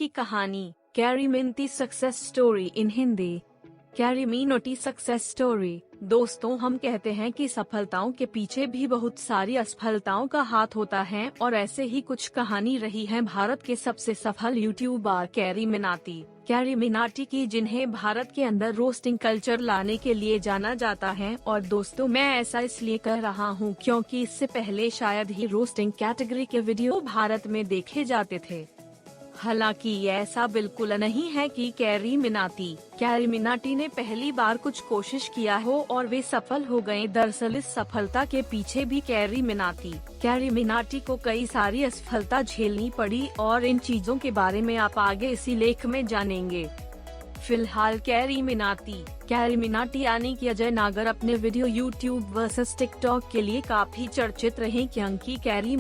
की कहानी, Carry Minati success story in Hindi. Carry Minoti success story. दोस्तों, हम कहते हैं कि सफलताओं के पीछे भी बहुत सारी असफलताओं का हाथ होता है और ऐसे ही कुछ कहानी रही है भारत के सबसे सफल यूट्यूबर कैरी मिनाटी की, जिन्हें भारत के अंदर रोस्टिंग कल्चर लाने के लिए जाना जाता है। और दोस्तों, मैं ऐसा इसलिए कह रहा हूँ क्योंकि इससे पहले शायद ही रोस्टिंग कैटेगरी के वीडियो भारत में देखे जाते थे। हालांकि ऐसा बिल्कुल नहीं है कि कैरी मिनाटी ने पहली बार कुछ कोशिश किया हो और वे सफल हो गए। दरअसल इस सफलता के पीछे भी कैरी मिनाटी को कई सारी असफलता झेलनी पड़ी और इन चीजों के बारे में आप आगे इसी लेख में जानेंगे। फिलहाल कैरी मिनाटी यानी कि अजय नागर अपने वीडियो यूट्यूब वर्सेस टिकटॉक के लिए काफी चर्चित रहे, क्योंकि कैरी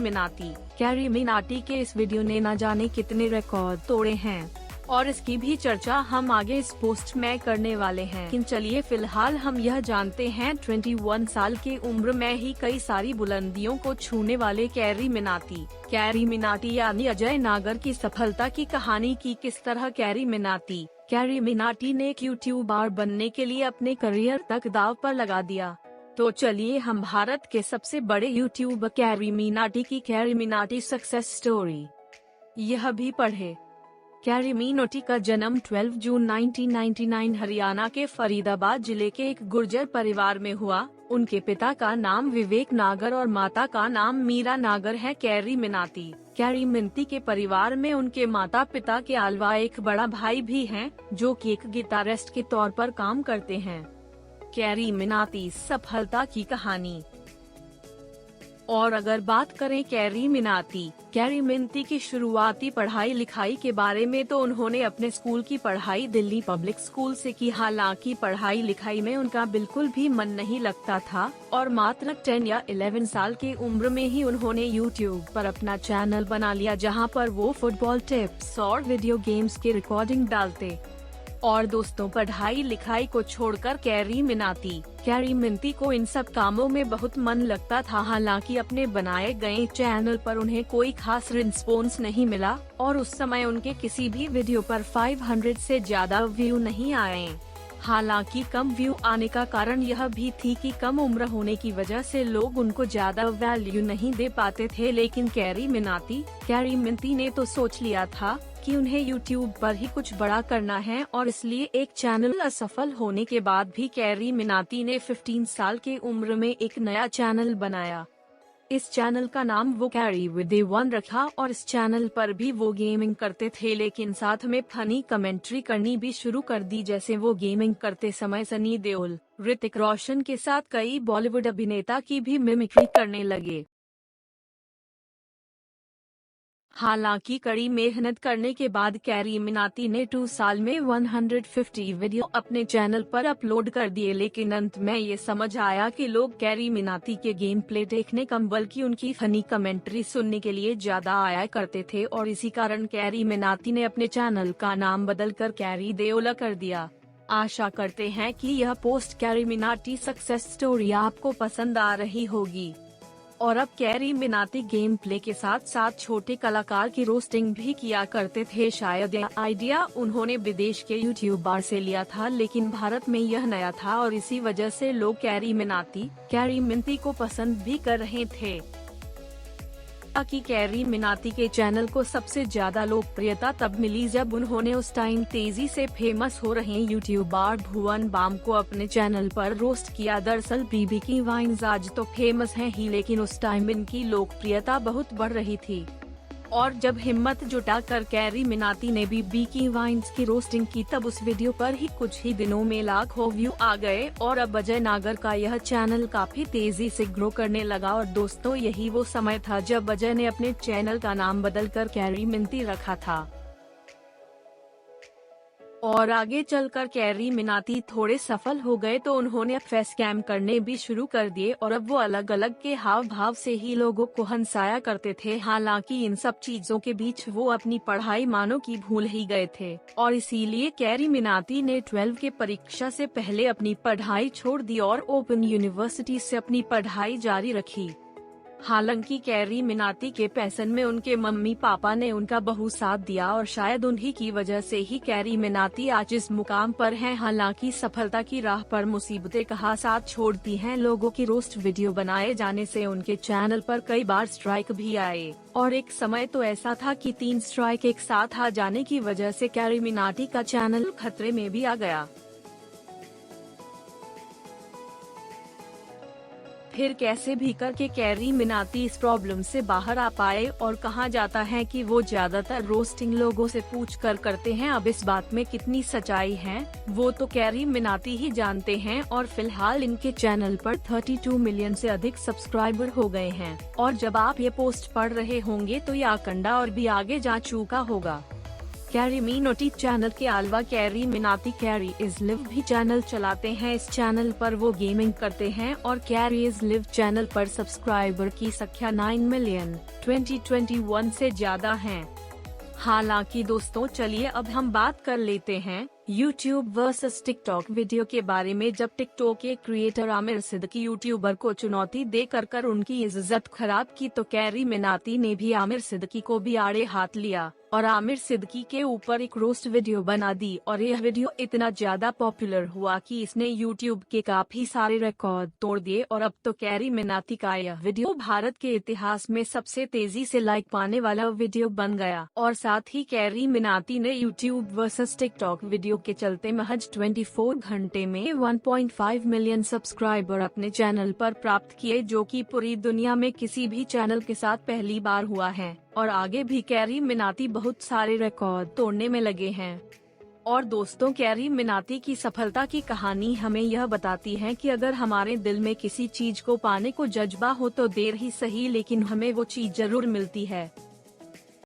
मिनाटी के इस वीडियो ने न जाने कितने रिकॉर्ड तोड़े हैं और इसकी भी चर्चा हम आगे इस पोस्ट में करने वाले हैं। लेकिन चलिए फिलहाल हम यह जानते हैं 21 साल की उम्र में ही कई सारी बुलंदियों को छूने वाले कैरी मिनाटी यानी अजय नागर की सफलता की कहानी की किस तरह कैरी मिनाटी ने एक यूट्यूबर बनने के लिए अपने करियर तक दांव पर लगा दिया। तो चलिए हम भारत के सबसे बड़े YouTuber carry Minati success story यह भी पढ़े। कैरी मिनाटी का जन्म 12 जून 1999 हरियाणा के फरीदाबाद जिले के एक गुर्जर परिवार में हुआ। उनके पिता का नाम विवेक नागर और माता का नाम मीरा नागर है। कैरी मिनाटी के परिवार में उनके माता पिता के अलावा एक बड़ा भाई भी है, जो कि एक गिटारिस्ट के तौर पर काम करते हैं। कैरी मिनाटी सफलता की कहानी। और अगर बात करें कैरी मिनाटी की शुरुआती पढ़ाई लिखाई के बारे में, तो उन्होंने अपने स्कूल की पढ़ाई दिल्ली पब्लिक स्कूल से की। हालांकि पढ़ाई लिखाई में उनका बिल्कुल भी मन नहीं लगता था और मात्र 10 या 11 साल की उम्र में ही उन्होंने यूट्यूब पर अपना चैनल बना लिया, जहां पर वो फुटबॉल टिप्स और वीडियो गेम्स की रिकॉर्डिंग डालते। और दोस्तों, पढ़ाई लिखाई को छोड़कर कैरी मिनाटी को इन सब कामों में बहुत मन लगता था। हालांकि अपने बनाए गए चैनल पर उन्हें कोई खास रिस्पॉन्स नहीं मिला और उस समय उनके किसी भी वीडियो पर 500 से ज्यादा व्यू नहीं आए। हालांकि कम व्यू आने का कारण यह भी थी कि कम उम्र होने की वजह से लोग उनको ज्यादा वैल्यू नहीं दे पाते थे। लेकिन कैरी मिनाटी ने तो सोच लिया था कि उन्हें यूट्यूब पर ही कुछ बड़ा करना है और इसलिए एक चैनल असफल होने के बाद भी कैरी मिनाटी ने 15 साल की उम्र में एक नया चैनल बनाया। इस चैनल का नाम वो कैरी विद ए वन रखा और इस चैनल पर भी वो गेमिंग करते थे, लेकिन साथ में फनी कमेंट्री करनी भी शुरू कर दी। जैसे वो गेमिंग करते समय सनी देओल, ऋतिक रोशन के साथ कई बॉलीवुड अभिनेता की भी मिमिक्री करने लगे। हालांकि कड़ी मेहनत करने के बाद कैरी मिनाटी ने 2 साल में 150 वीडियो अपने चैनल पर अपलोड कर दिए। लेकिन अंत में ये समझ आया कि लोग कैरी मिनाटी के गेम प्ले देखने कम बल्कि उनकी फनी कमेंट्री सुनने के लिए ज्यादा आया करते थे और इसी कारण कैरी मिनाटी ने अपने चैनल का नाम बदलकर कैरी देओल कर दिया। आशा करते हैं कि यह post carry Minati success story आपको पसंद आ रही होगी। और अब कैरी मिनाटी गेम प्ले के साथ साथ छोटे कलाकार की रोस्टिंग भी किया करते थे। शायद यह आइडिया उन्होंने विदेश के यूट्यूबर से लिया था, लेकिन भारत में यह नया था और इसी वजह से लोग कैरी मिनाटी को पसंद भी कर रहे थे। कि कैरी मिनाटी के चैनल को सबसे ज्यादा लोकप्रियता तब मिली जब उन्होंने उस टाइम तेजी से फेमस हो रहे यूट्यूबर भुवन बाम को अपने चैनल पर रोस्ट किया। दरअसल बीबी की वाइन्स आज तो फेमस हैं ही, लेकिन उस टाइम इनकी लोकप्रियता बहुत बढ़ रही थी और जब हिम्मत जुटाकर कैरी मिनाटी ने बीबी की वाइन्स की रोस्टिंग की, तब उस वीडियो पर ही कुछ ही दिनों में लाखों व्यू आ गए और अब अजय नागर का यह चैनल काफी तेजी से ग्रो करने लगा। और दोस्तों, यही वो समय था जब अजय ने अपने चैनल का नाम बदलकर कैरी मिनाटी रखा था। और आगे चलकर कैरी मिनाटी थोड़े सफल हो गए तो उन्होंने फेस कैम करने भी शुरू कर दिए और अब वो अलग अलग के हाव भाव से ही लोगों को हंसाया करते थे। हालांकि इन सब चीजों के बीच वो अपनी पढ़ाई मानो की भूल ही गए थे और इसीलिए कैरी मिनाटी ने 12 के परीक्षा से पहले अपनी पढ़ाई छोड़ दी और ओपन यूनिवर्सिटी से अपनी पढ़ाई जारी रखी। हालांकि कैरी मिनाती के पैशन में उनके मम्मी पापा ने उनका बहुत साथ दिया और शायद उन्हीं की वजह से ही कैरी मिनाती आज इस मुकाम पर हैं। हालांकि सफलता की राह पर मुसीबतें कहाँ साथ छोड़ती हैं। लोगों की रोस्ट वीडियो बनाए जाने से उनके चैनल पर कई बार स्ट्राइक भी आए और एक समय तो ऐसा था कि 3 स्ट्राइक एक साथ आ जाने की वजह से कैरी मिनाटी का चैनल खतरे में भी आ गया। फिर कैसे भी करके कैरी मिनाती इस प्रॉब्लम से बाहर आ पाए और कहा जाता है कि वो ज्यादातर रोस्टिंग लोगों से पूछकर करते हैं। अब इस बात में कितनी सच्चाई है वो तो कैरी मिनाती ही जानते हैं। और फिलहाल इनके चैनल पर 32 मिलियन से अधिक सब्सक्राइबर हो गए हैं और जब आप ये पोस्ट पढ़ रहे होंगे तो ये आंकड़ा और भी आगे जा चुका होगा। कैरी मिनाटी चैनल के अलावा carry Minati carry is live भी चैनल चलाते हैं। इस चैनल पर वो गेमिंग करते हैं और कैरी इज लिव चैनल पर सब्सक्राइबर की संख्या 9 मिलियन 2021 से ज्यादा है। हालांकि दोस्तों चलिए अब हम बात कर लेते हैं YouTube वर्सेस टिकटॉक वीडियो के बारे में। जब टिकटॉक के क्रिएटर आमिर सिद्दीकी यूट्यूबर को चुनौती देकर उनकी इज्जत खराब की तो कैरी मिनाती ने भी आमिर सिद्दीकी को भी आड़े हाथ लिया और आमिर सिद्दीकी के ऊपर एक रोस्ट वीडियो बना दी। और यह वीडियो इतना ज्यादा पॉपुलर हुआ कि इसने YouTube के काफी सारे रिकॉर्ड तोड़ दिए और अब तो कैरी मिनाती का यह वीडियो भारत के इतिहास में सबसे तेजी से लाइक पाने वाला वीडियो बन गया। और साथ ही कैरी मिनाती ने YouTube वर्सेस टिकटॉक वीडियो के चलते महज 24 घंटे में 1.5 मिलियन सब्सक्राइबर अपने चैनल पर प्राप्त किए, जो कि पूरी दुनिया में किसी भी चैनल के साथ पहली बार हुआ है। और आगे भी कैरी मिनाती बहुत सारे रिकॉर्ड तोड़ने में लगे हैं। और दोस्तों कैरी मिनाती की सफलता की कहानी हमें यह बताती है कि अगर हमारे दिल में किसी चीज को पाने को जज्बा हो तो देर ही सही लेकिन हमें वो चीज जरूर मिलती है।